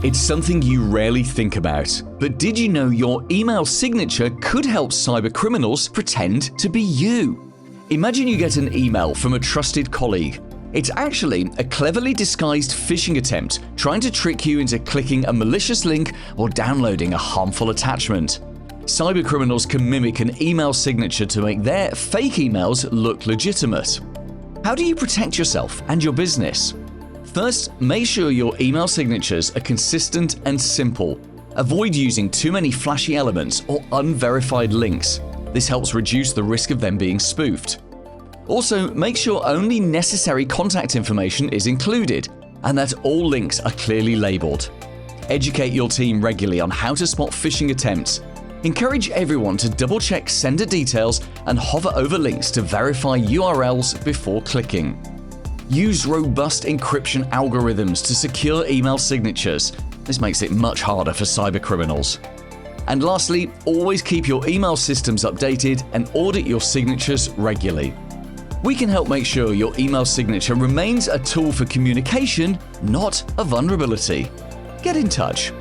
It's something you rarely think about, but did you know your email signature could help cybercriminals pretend to be you? Imagine you get an email from a trusted colleague. It's actually a cleverly disguised phishing attempt trying to trick you into clicking a malicious link or downloading a harmful attachment. Cybercriminals can mimic an email signature to make their fake emails look legitimate. How do you protect yourself and your business? First, make sure your email signatures are consistent and simple. Avoid using too many flashy elements or unverified links. This helps reduce the risk of them being spoofed. Also, make sure only necessary contact information is included and that all links are clearly labeled. Educate your team regularly on how to spot phishing attempts. Encourage everyone to double-check sender details and hover over links to verify URLs before clicking. Use robust encryption algorithms to secure email signatures. This makes it much harder for cybercriminals. And lastly, always keep your email systems updated and audit your signatures regularly. We can help make sure your email signature remains a tool for communication, not a vulnerability. Get in touch.